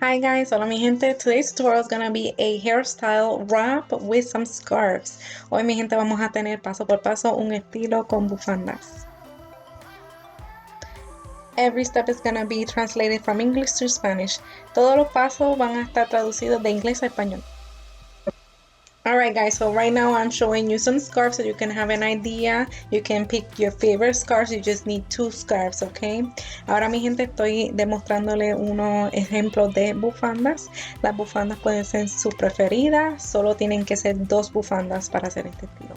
Hi guys, hola mi gente. Today's tutorial is gonna be a hairstyle wrap with some scarves. Hoy mi gente vamos a tener paso por paso un estilo con bufandas. Every step is gonna be translated from English to Spanish. Todos los pasos van a estar traducidos de inglés a español. Alright guys, so right now I'm showing you some scarves so you can have an idea. You can pick your favorite scarves, you just need 2 scarves, okay? Ahora mi gente estoy demostrándole unos ejemplos de bufandas. Las bufandas pueden ser su preferida, solo tienen que ser 2 bufandas para hacer este estilo.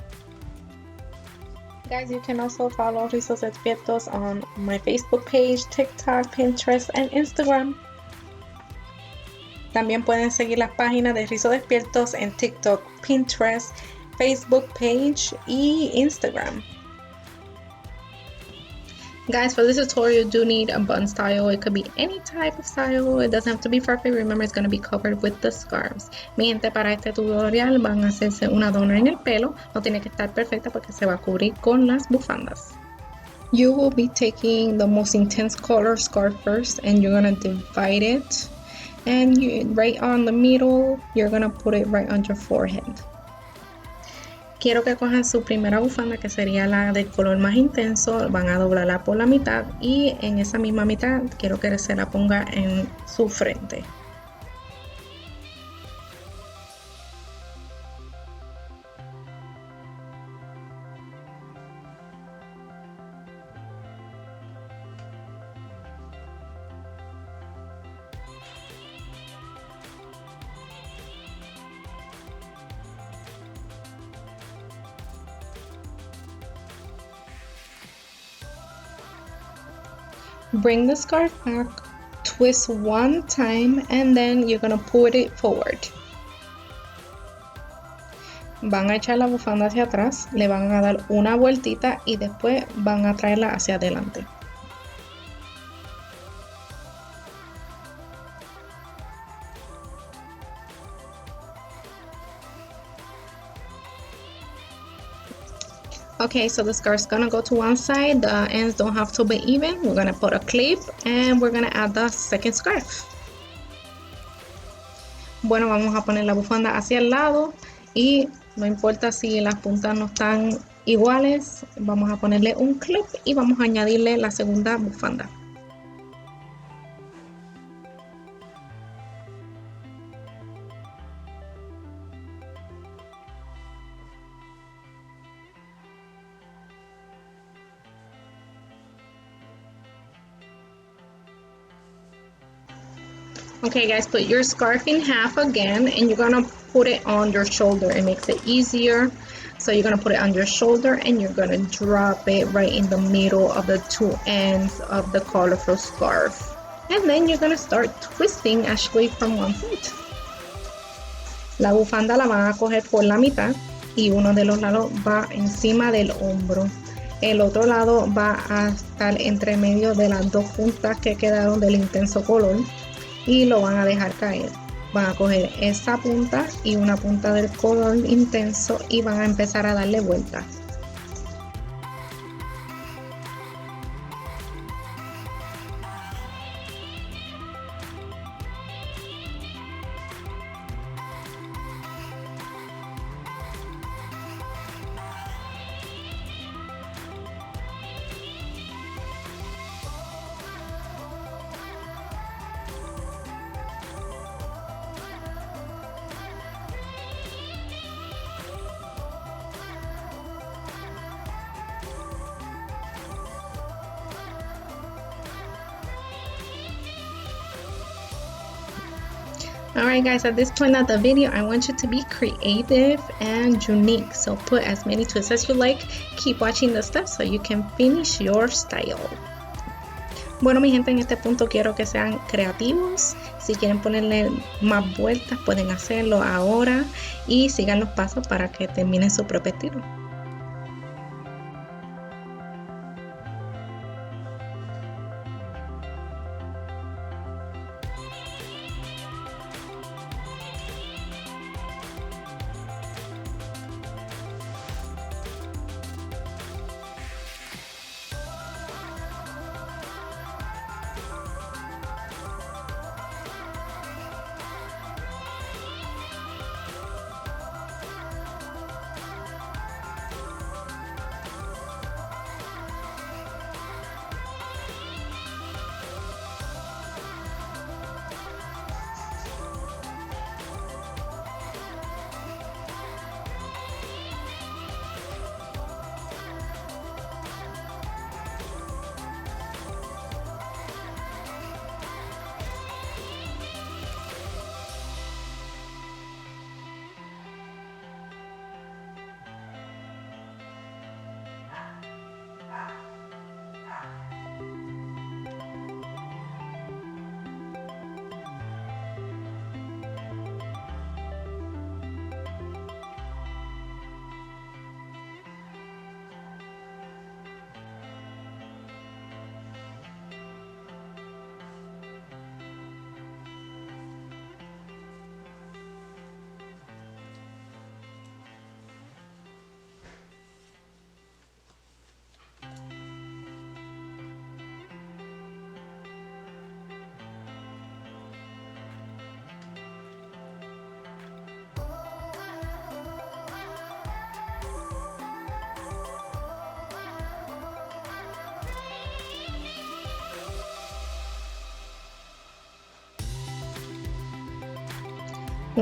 Guys, you can also follow Rizos-Despiertos on my Facebook page, TikTok, Pinterest, and Instagram. También pueden seguir las páginas de Rizos Despiertos en TikTok, Pinterest, Facebook page y Instagram. Guys, for this tutorial you do need a bun style. It could be any type of style. It doesn't have to be perfect. Remember, it's going to be covered with the scarves. Mi gente, para este tutorial van a hacerse una dona en el pelo. No tiene que estar perfecta porque se va a cubrir con las bufandas. You will be taking the most intense color scarf first and you're going to divide it. And right on the middle, you're gonna put it right on your forehead. Quiero que cojan su primera bufanda, que sería la del color más intenso, van a doblarla por la mitad y en esa misma mitad quiero que se la ponga en su frente. Bring the scarf back, twist one time, and then you're gonna put it forward. Van a echar la bufanda hacia atrás, le van a dar una vueltita y después van a traerla hacia adelante. Okay, so the scarf's gonna go to one side. The ends don't have to be even. We're gonna put a clip and we're gonna add the second scarf. Bueno, vamos a poner la bufanda hacia el lado y no importa si las puntas no están iguales, vamos a ponerle un clip y vamos a añadirle la segunda bufanda. Okay guys, put your scarf in half again and you're gonna put it on your shoulder. It makes it easier. So you're gonna put it on your shoulder and you're gonna drop it right in the middle of the 2 ends of the colorful scarf. And then you're gonna start twisting actually from one side. La bufanda la van a coger por la mitad y uno de los lados va encima del hombro. El otro lado va a estar entre medio de las 2 puntas que quedaron del intenso color. Y lo van a dejar caer. Van a coger esa punta y una punta del color intenso y van a empezar a darle vueltas. Alright guys, at this point of the video, I want you to be creative and unique. So put as many twists as you like. Keep watching the steps so you can finish your style. Bueno mi gente, en este punto quiero que sean creativos. Si quieren ponerle más vueltas, pueden hacerlo ahora. Y sigan los pasos para que terminen su propio estilo.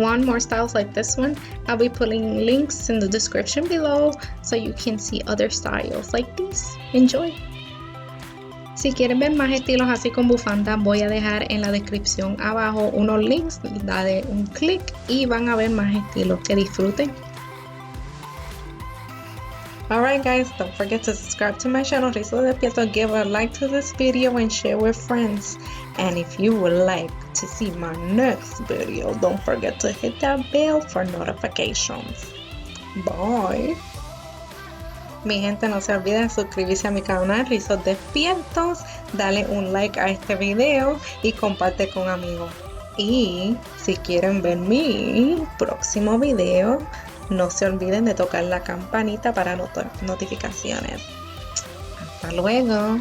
want more styles like this one, I'll be putting links in the description below so you can see other styles like these. Enjoy! Si quieren ver más estilos así con bufanda, voy a dejar en la descripción abajo unos links, dale un clic y van a ver más estilos. Que disfruten. Alright guys, don't forget to subscribe to my channel, Rizos Despiertos, give a like to this video and share with friends. And if you would like to see my next video, don't forget to hit that bell for notifications. Bye! Mi gente, no se olviden de suscribirse a mi canal Rizos Despiertos, dale un like a este video y comparte con amigos. Y si quieren ver mi próximo video, no se olviden de tocar la campanita para notificaciones. Hasta luego.